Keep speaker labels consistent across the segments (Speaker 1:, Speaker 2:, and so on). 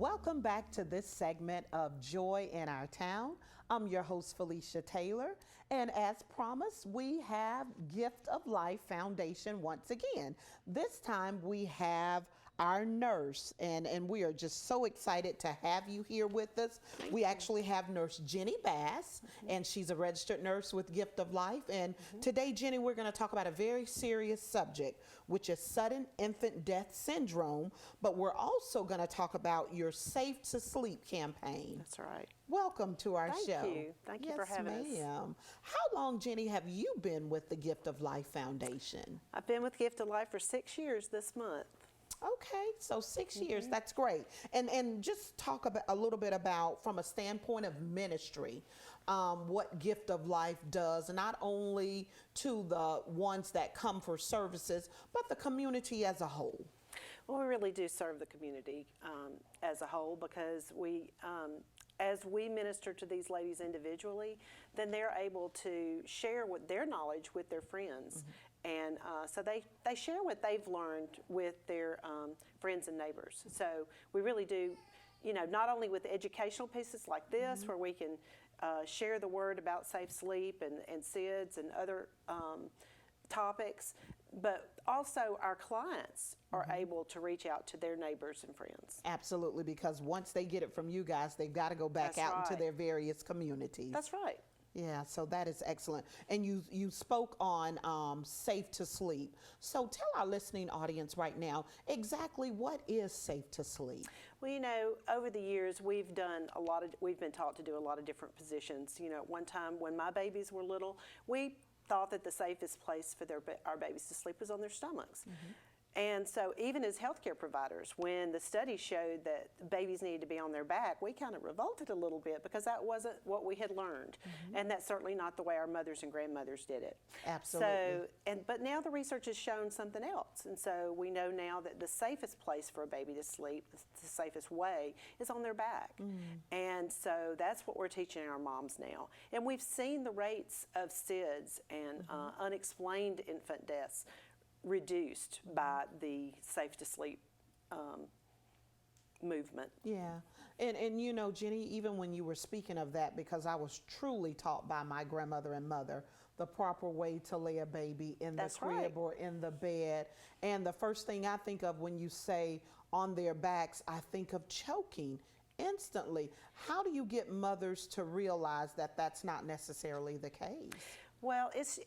Speaker 1: Welcome back to this segment of Joy in Our Town. I'm your host, Felicia Taylor, and as promised, we have Gift of Life Foundation once again. This time we have our nurse, and we are just so excited to have you here with us. We actually have Nurse Jenni Bass, and she's a registered nurse with Gift of Life. And today, Jenni, we're going to talk about a very serious subject, which is sudden infant death syndrome, but we're also going to talk about your Safe to Sleep campaign.
Speaker 2: That's right.
Speaker 1: Welcome to our show.
Speaker 2: Thank you. Thank you for having us.
Speaker 1: Yes, ma'am. How long, Jenni, have you been with the Gift of Life Foundation?
Speaker 2: I've been with Gift of Life for 6 years this month.
Speaker 1: Okay, so 6 years, that's great. And just talk about a little bit about, from a standpoint of ministry, what Gift of Life does, not only to the ones that come for services, but the community as a whole.
Speaker 2: Well, we really do serve the community as a whole, because we, as we minister to these ladies individually, then they're able to share their knowledge with their friends. And so they share what they've learned with their friends and neighbors. So we really do, you know, not only with educational pieces like this, where we can share the word about safe sleep and SIDS and other topics, but also our clients are able to reach out to their neighbors and friends.
Speaker 1: Absolutely, because once they get it from you guys, they've got to go back out into their various communities.
Speaker 2: That's right.
Speaker 1: Yeah, so that is excellent. And you spoke on Safe to Sleep. So tell our listening audience right now, exactly what is Safe to Sleep?
Speaker 2: Well, you know, over the years, we've been taught to do a lot of different positions. You know, at one time when my babies were little, we thought that the safest place for our babies to sleep was on their stomachs. And so even as healthcare providers, when the study showed that babies needed to be on their back, we kind of revolted a little bit, because that wasn't what we had learned. And that's certainly not the way our mothers and grandmothers did it.
Speaker 1: Absolutely.
Speaker 2: So, but now the research has shown something else. And so we know now that the safest place for a baby to sleep, the safest way, is on their back. And so that's what we're teaching our moms now. And we've seen the rates of SIDS and unexplained infant deaths reduced by the Safe to Sleep movement.
Speaker 1: Yeah, and you know, Jenni, even when you were speaking of that, because I was truly taught by my grandmother and mother the proper way to lay a baby in the crib or in the bed. And the first thing I think of when you say on their backs, I think of choking instantly. How do you get mothers to realize that that's not necessarily the case?
Speaker 2: Well, it's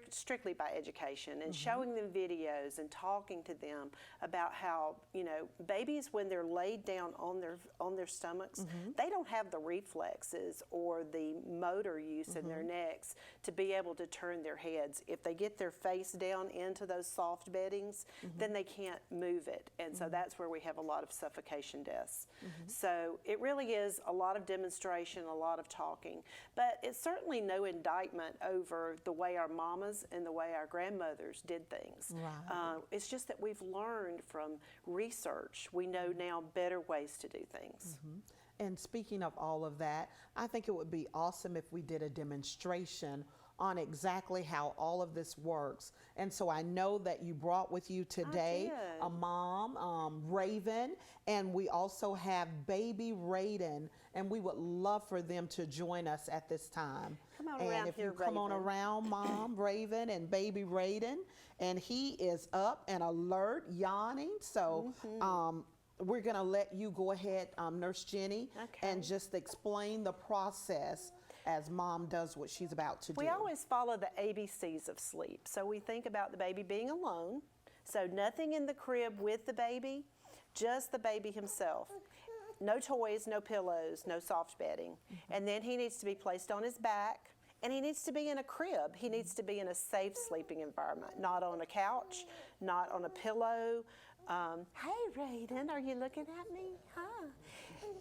Speaker 2: strictly by education and showing them videos and talking to them about how, you know, babies, when they're laid down on their stomachs, they don't have the reflexes or the motor use in their necks to be able to turn their heads. If they get their face down into those soft beddings, then they can't move it. And so that's where we have a lot of suffocation deaths. So it really is a lot of demonstration, a lot of talking, but it's certainly no indictment over the way our mamas and the way our grandmothers did things. It's just that we've learned from research. We know now better ways to do things.
Speaker 1: And speaking of all of that, I think it would be awesome if we did a demonstration on exactly how all of this works. And so I know that you brought with you today a mom, Raven, and we also have baby Raiden, and we would love for them to join us at this time.
Speaker 2: Come on
Speaker 1: and
Speaker 2: around
Speaker 1: if
Speaker 2: here,
Speaker 1: you come on around, Mom, Raven, and baby Raiden, and he is up and alert, yawning. So we're going to let you go ahead, Nurse Jenni, and just explain the process as Mom does what she's about to do.
Speaker 2: We always follow the ABCs of sleep. So we think about the baby being alone. So nothing in the crib with the baby, just the baby himself. No toys, no pillows, no soft bedding. And then he needs to be placed on his back. And he needs to be in a crib. He needs to be in a safe sleeping environment, not on a couch, not on a pillow. Hey, Raiden, are you looking at me? Huh?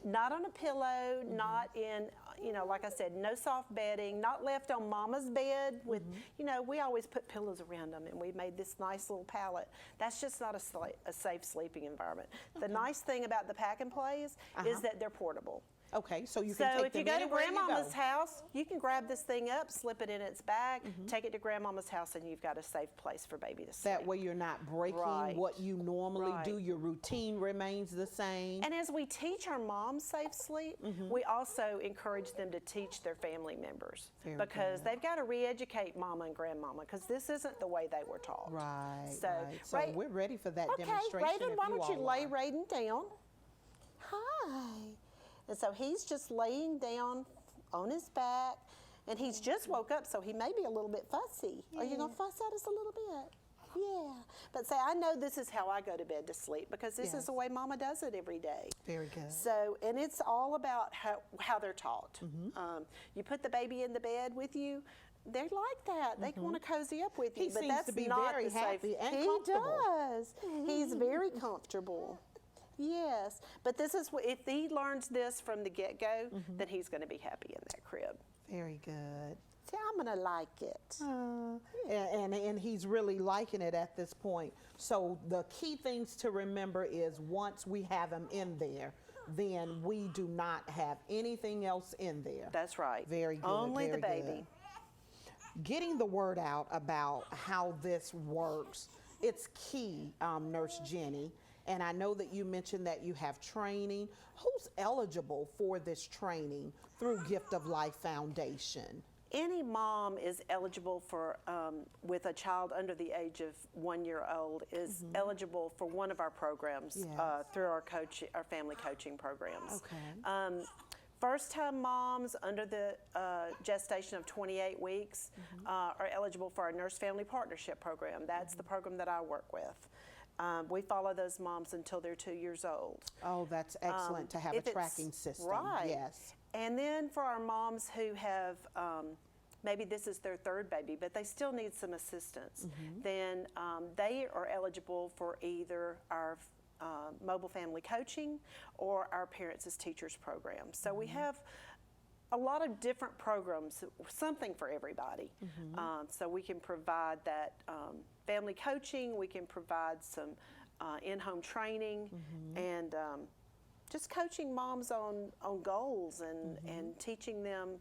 Speaker 2: Not on a pillow, not in, you know, like I said, no soft bedding, not left on Mama's bed with, you know, we always put pillows around them and we made this nice little pallet. That's just not a safe sleeping environment. The nice thing about the pack and plays is that they're portable.
Speaker 1: Okay, so you
Speaker 2: So
Speaker 1: can take
Speaker 2: if you
Speaker 1: them
Speaker 2: go to
Speaker 1: anywhere you
Speaker 2: grandmama's
Speaker 1: go.
Speaker 2: house, you can grab this thing up, slip it in its bag, take it to grandmama's house, and you've got a safe place for baby to sleep.
Speaker 1: That way you're not breaking
Speaker 2: Right.
Speaker 1: what you normally do.
Speaker 2: Right.
Speaker 1: Your routine remains the same.
Speaker 2: And as we teach our moms safe sleep, we also encourage them to teach their family members
Speaker 1: Very
Speaker 2: because
Speaker 1: good.
Speaker 2: they've got to re-educate mama and grandmama because this isn't the way they were taught.
Speaker 1: Right,
Speaker 2: So,
Speaker 1: right. So
Speaker 2: Ra-
Speaker 1: we're ready for that
Speaker 2: Okay,
Speaker 1: demonstration.
Speaker 2: Raven,
Speaker 1: if
Speaker 2: why don't you
Speaker 1: all
Speaker 2: lay
Speaker 1: are.
Speaker 2: Raven down? Hi. And so he's just laying down on his back, and he's just woke up, so he may be a little bit fussy. Are you going to fuss at us a little bit? Yeah. But say, I know this is how I go to bed to sleep because this
Speaker 1: Yes.
Speaker 2: is the way mama does it every day.
Speaker 1: Very good.
Speaker 2: So, and it's all about how they're taught. You put the baby in the bed with you, they like that. They want to cozy up with you.
Speaker 1: He
Speaker 2: but
Speaker 1: seems
Speaker 2: that's
Speaker 1: to be
Speaker 2: not
Speaker 1: very
Speaker 2: the safe.
Speaker 1: happy and
Speaker 2: he
Speaker 1: comfortable.
Speaker 2: does. He's very comfortable. Yes, but this is if he learns this from the get-go, then he's going to be happy in that crib.
Speaker 1: Very good.
Speaker 2: See, I'm going to like it.
Speaker 1: And he's really liking it at this point. So the key things to remember is once we have him in there, then we do not have anything else in there.
Speaker 2: That's right.
Speaker 1: Very good.
Speaker 2: Only the
Speaker 1: very
Speaker 2: baby.
Speaker 1: good. Getting the word out about how this works, it's key, Nurse Jenni. And I know that you mentioned that you have training. Who's eligible for this training through Gift of Life Foundation?
Speaker 2: Any mom is eligible for, with a child under the age of 1 year old, is eligible for one of our programs
Speaker 1: Yes.
Speaker 2: through our family coaching programs.
Speaker 1: Okay.
Speaker 2: First-time moms under the gestation of 28 weeks are eligible for our Nurse Family Partnership Program. That's the program that I work with. We follow those moms until they're 2 years old.
Speaker 1: Oh, that's excellent to have a
Speaker 2: If it's-
Speaker 1: tracking system.
Speaker 2: Right.
Speaker 1: Yes.
Speaker 2: And then for our moms who have, maybe this is their third baby, but they still need some assistance, then they are eligible for either our mobile family coaching or our Parents as Teachers program. So we have a lot of different programs, something for everybody. So we can provide that family coaching, we can provide some in-home training, and just coaching moms on goals and teaching them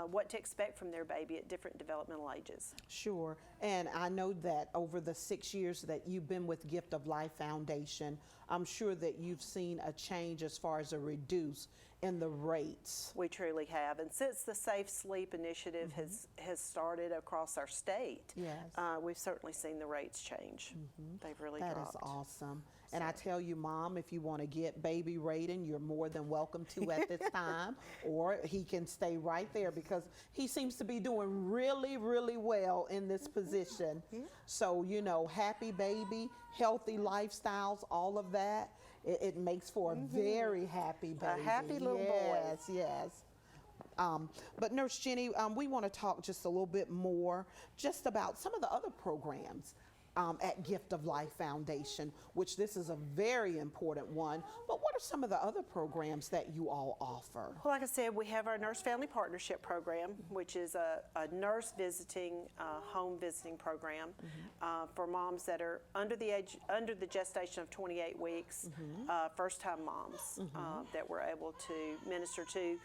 Speaker 2: what to expect from their baby at different developmental ages.
Speaker 1: Sure. And I know that over the 6 years that you've been with Gift of Life Foundation, I'm sure that you've seen a change as far as a reduce in the rates.
Speaker 2: We truly have. And since the Safe Sleep Initiative has started across our state,
Speaker 1: Yes.
Speaker 2: we've certainly seen the rates change. They've really
Speaker 1: That
Speaker 2: dropped.
Speaker 1: is awesome. And I tell you, Mom, if you want to get baby Raiden, you're more than welcome to at this time, or he can stay right there because he seems to be doing really, really well in this position. So, you know, happy baby, healthy lifestyles, all of that, it makes for a very happy baby.
Speaker 2: A happy little boy.
Speaker 1: Yes, yes. But Nurse Jenni, we want to talk just a little bit more just about some of the other programs at Gift of Life Foundation, which this is a very important one. But what are some of the other programs that you all offer?
Speaker 2: Well, like I said, we have our Nurse Family Partnership Program, which is a nurse visiting, home visiting program for moms that are under the gestation of 28 weeks, first-time moms that we're able to minister to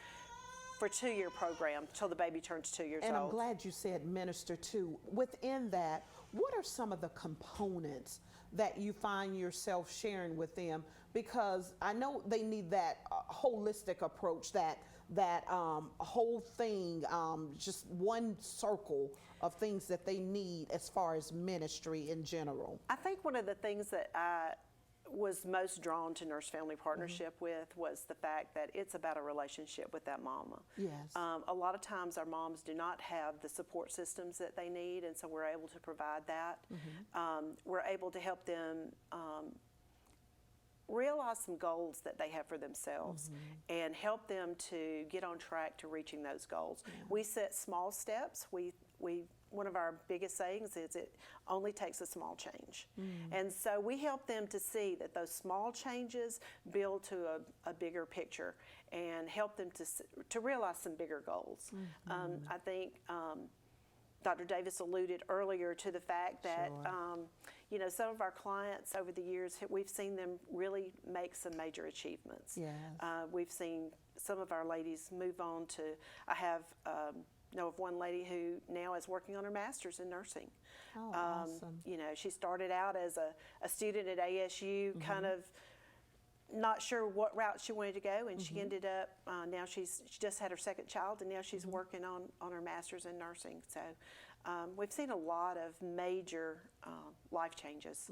Speaker 2: for a 2-year program till the baby turns 2 years
Speaker 1: And
Speaker 2: old.
Speaker 1: I'm glad you said minister to. Within that, what are some of the components that you find yourself sharing with them? Because I know they need that holistic approach, that whole thing, just one circle of things that they need as far as ministry in general.
Speaker 2: I think one of the things that I was most drawn to Nurse Family Partnership with was the fact that it's about a relationship with that mama.
Speaker 1: Yes.
Speaker 2: A lot of times our moms do not have the support systems that they need, and so we're able to provide that. We're able to help them realize some goals that they have for themselves and help them to get on track to reaching those goals. We set small steps. One of our biggest sayings is it only takes a small change. And so we help them to see that those small changes build to a bigger picture and help them to realize some bigger goals. I think Dr. Davis alluded earlier to the fact that, you know, some of our clients over the years, we've seen them really make some major achievements.
Speaker 1: Yes.
Speaker 2: We've seen some of our ladies move on to, I have know of one lady who now is working on her master's in nursing.
Speaker 1: Oh, awesome.
Speaker 2: You know, she started out as a student at ASU, kind of not sure what route she wanted to go, and she ended up, now she just had her second child, and now she's working on her master's in nursing. So we've seen a lot of major life changes.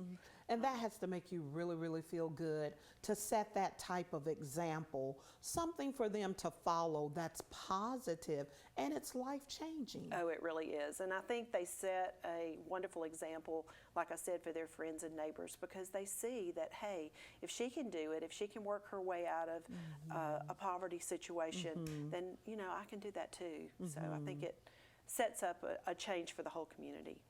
Speaker 1: And that has to make you really, really feel good to set that type of example, something for them to follow that's positive and it's life-changing.
Speaker 2: Oh, it really is. And I think they set a wonderful example, like I said, for their friends and neighbors, because they see that, hey, if she can do it, if she can work her way out of a poverty situation, then, you know, I can do that too. So I think it sets up a change for the whole community.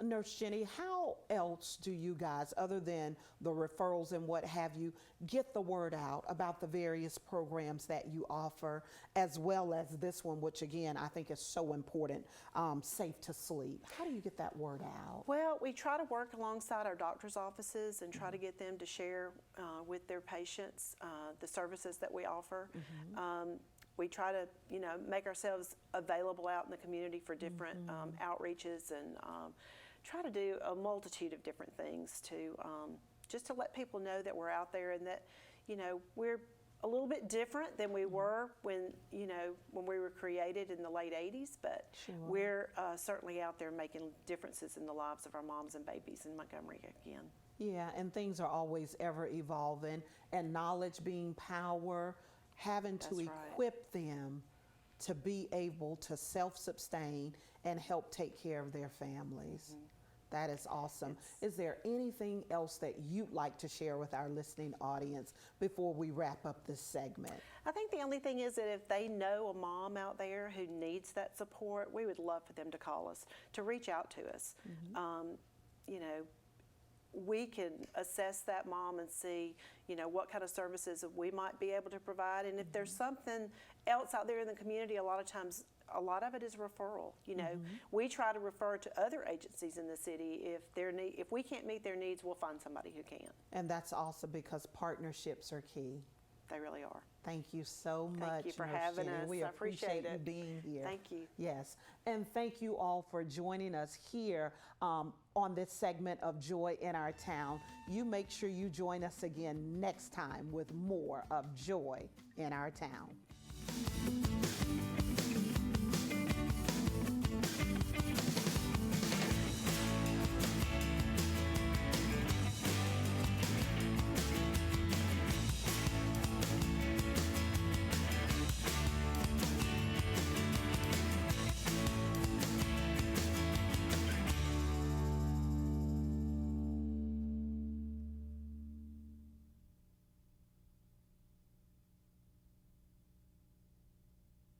Speaker 1: Nurse Jenni, how else do you guys, other than the referrals and what have you, get the word out about the various programs that you offer, as well as this one, which again, I think is so important, Safe to Sleep? How do you get that word out?
Speaker 2: Well, we try to work alongside our doctor's offices and try to get them to share with their patients the services that we offer. We try to, you know, make ourselves available out in the community for different outreaches, and try to do a multitude of different things to just to let people know that we're out there, and that, you know, we're a little bit different than we were when, you know, when we were created in the late 80s, but we're certainly out there making differences in the lives of our moms and babies in Montgomery again.
Speaker 1: Yeah, and things are always ever evolving, and knowledge being power, having to equip them to be able to self-sustain and help take care of their families. That is awesome. Is there anything else that you'd like to share with our listening audience before we wrap up this segment?
Speaker 2: I think the only thing is that if they know a mom out there who needs that support, we would love for them to call us, to reach out to us. You know, we can assess that mom and see, you know, what kind of services we might be able to provide. And if there's something else out there in the community, a lot of times, a lot of it is referral. You know, we try to refer to other agencies in the city. If we can't meet their needs, we'll find somebody who can.
Speaker 1: And that's also because partnerships are key.
Speaker 2: They really are.
Speaker 1: Thank you so much.
Speaker 2: Thank you for
Speaker 1: Nurse
Speaker 2: having
Speaker 1: Jenni.
Speaker 2: us.
Speaker 1: We
Speaker 2: I appreciate
Speaker 1: you
Speaker 2: it.
Speaker 1: being here.
Speaker 2: Thank you.
Speaker 1: Yes, and thank you all for joining us here on this segment of Joy in Our Town. You make sure you join us again next time with more of Joy in Our Town.